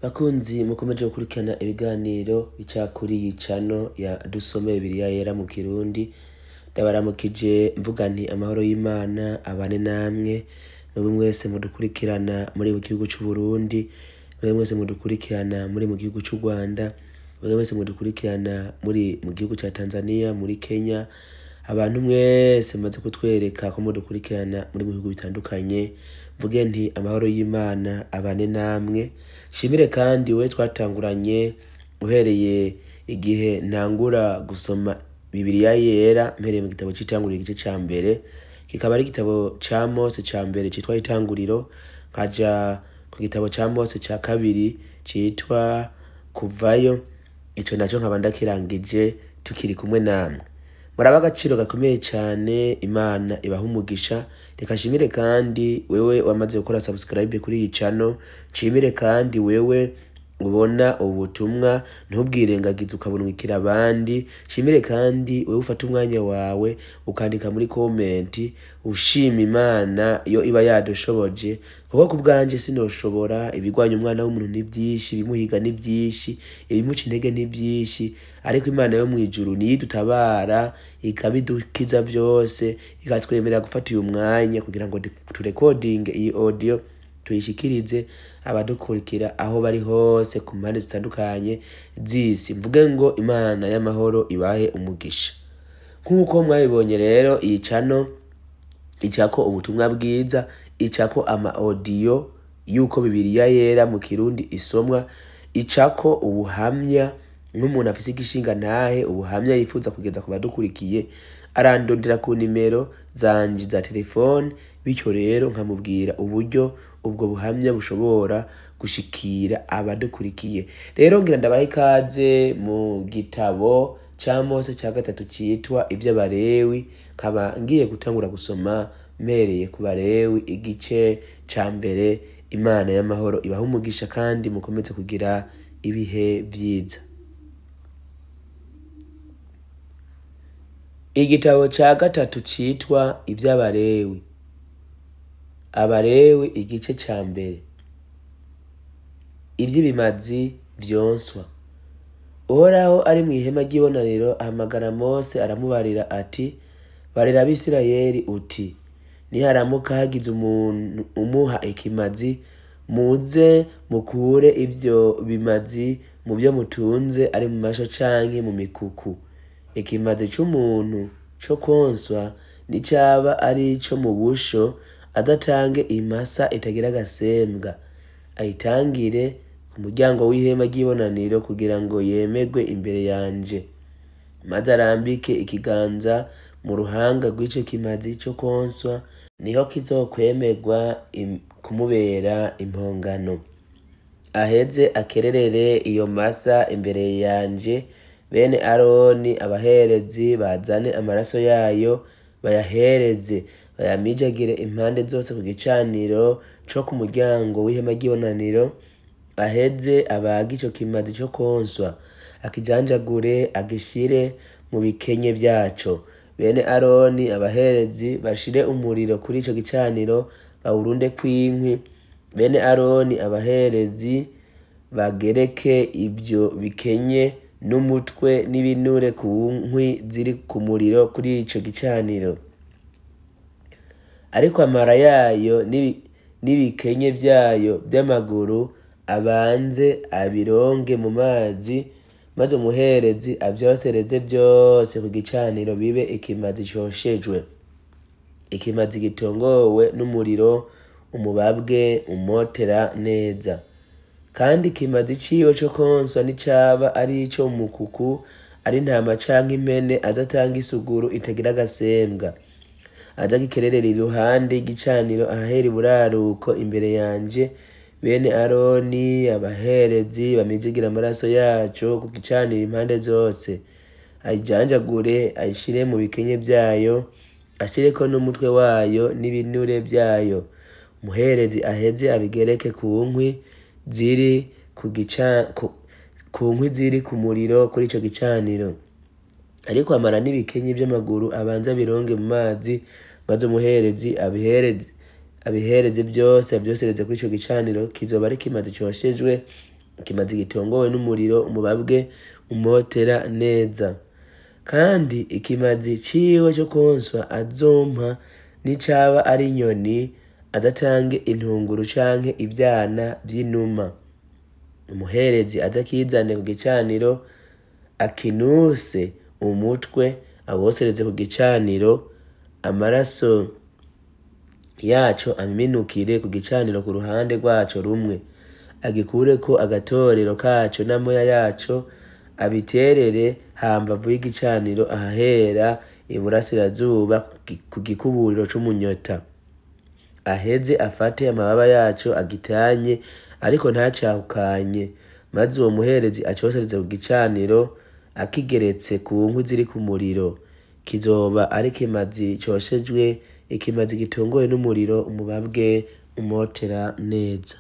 Bakunzi mukomeje gukurikirana ibiganiro bica kuri iyi channel ya Dusome Bibiliya Yera mu Kirundi. Ndabaramukije mvuga nti amahoro y'Imana abane namwe, mwe mwese mudukurikirana muri mu gihugu cy'u Burundi, mwe mwese mudukurikirana muri mu gihugu cy'u Rwanda, mwe mwese mudukurikirana muri mu gihugu cya Tanzania, muri Kenya. Abantu mwese maze kutwereka ko mudukurikirana muri mu bihugu bitandukanye, mvuge nti amahoro y'Imana abane namwe. Shimire kandi we twatanguranye uhereye igihe ntangura gusoma Bibiliya Yera mpereye mu gitabo cy'itanguriro igice ca mbere, kikaba ari igitabo ca Mose ca mbere citwa Itanguriro, nkaja ku gitabo ca Mose ca kabiri citwa Kuvayo. Ico naco nkaba ndakirangije tukiri kumwe namwe. Muraba agaciro gakomeye cyane, Imana ibaha umugisha. Reka shimire kandi wewe wamaze gukora subscribe kuri iyi channel, shimire kandi wewe ubona ubutumwa ntubwirengagize ukabunwikira abandi, shimire kandi wewe ufata umwanya wawe ukandika muri comment ushima Imana yo iba yadushoboje, kuko kubwanje sinoshobora. Ibigwanya umwana w'umuntu ni byinshi, bimuhiga ni byinshi, ibimuca intege ni byinshi, ariko Imana yo mwijuru niyo idutabara ikabidukiza byose, ikatwemerera gufata uyu mwanya kugira ngo turecording iyi audio tuyishikirize abadukurikira aho bari hose ku mpande zitandukanye z'isi. Mvuge ngo Imana y'amahoro ibahe umugisha. Nkuko mwabibonye rero, iyi channel icako ubutumwa bwiza, icako ama audio yuko Bibiliya Yera mu Kirundi isomwa, icako ubuhamya nk'umuntu afise igishinga ntahe, ubuhamya yifuza kugeza ku badukurikiye, arandondera ku nimero zanje za telefone, bityo rero nkamubwira uburyo ubwo buhamya bushobora gushikira abadukurikiye. Rero ngira ndabahe ikaze mu gitabo ca Mose ca gatatu citwa ivy'Abalewi, nkaba ngiye gutangura gusoma mpereye ku Balewi igice ca mbere. Imana y'amahoro ibaha umugisha kandi mukomeze kugira ibihe vyiza. Igitabo ca gatatu citwa ivy'Abalewi. Abalewi igice ca mbere. Ivy'ibimazi vyonswa. Uhoraho ari mu ihema ry'ibonaniro ahamagara Mose aramubarira ati, barira Abisirayeli uti, niharamuka hagize umuntu umuha ikimazi, muze mukure ivyo bimazi mu byo mutunze, ari mu masho canke mu mikuku. Ikimazi c'umuntu co konswa nicaba ari ico mu busho, adatange imasa itagira agasembwa, ayitangire ku muryango w'ihema ry'ibonaniro kugira ngo yemegwe imbere yanje. Maze arambike ikiganza mu ruhanga rw'ico kimazi co konswa, niho kizokwemerwa kumubera impongano. Aheze akererere iyo masa imbere yanje, bene Aroni abaherezi bazane amaraso yayo bayahereze, bayamijagire impande zose ku gicaniro co ku muryango w'ihema ry'ibonaniro. Aheze abage ico kimazi co konswa, akijanjagure agishire mu bikenye vyaco. Bene Aroni abaherezi bashire umuriro kuri ico gicaniro, bawurunde kw'inkwi. Bene Aroni abaherezi bagereke ivyo bikenye n'umutwe n'ibinure ku nkwi ziri ku muriro kuri ico gicaniro. Ariko amara yayo n'ibikenye vyayo vy'amaguru abanze abironge mu mazi, maze umuherezi avyosereze vyose ku gicaniro bibe ikimazi coshejwe, ikimazi gitongowe n'umuriro umubabwe umotera neza. Kandi ikimazi ciwe co konswa nicaba ari ico mu mukuku, ari intama canke impene, adatanga isuguru itagira agasembwa, azagikererera iruhande y'igicaniro ahahera iburaruko imbere yanje. Bene Aroni abaherezi bamijigira amaraso yaco ku gicaniro impande zose, ayijanjagure ayishire mu bikenye vyayo, ashireko n'umutwe wayo n'ibinure vyayo. Umuherezi aheze abigereke ku nkwi ziri ku muriro kuri ico gicaniro. Ariko amara n'ibikenye vy'amaguru abanza bironge mu mazi, maze umuherezi abihereze byose, abyosereze kuri ico gicaniro, kizoba ari kimazi coshejwe ikimazi gitongowe n'umuriro umubabwe umotera neza. Kandi ikimazi ciwe cyo konswa azompa n'icaba ari inyoni, adatange intunguru canke ivyana vy'inuma. Umuherezi adakizane ku gicaniro, akinuse umutwe awosereze ku gicaniro, amaraso yaco aminukire ku gicaniro ku ruhande rwaco rumwe, agikureko agatorero kaco n'amoya yaco, abiterere hambavu y'igicaniro ahahera iburasirazuba ku gikuburiro c'umunyota. Aheze afate amababa yaco agitanye ariko ntacahukanye, maze uwo muherezi acosereze ku gicaniro akigeretse ku nkwi ziri ku muriro. Kizoba ari ikimazi coshejwe, ikimazi gitongowe n'umuriro umubabwe umotera neza.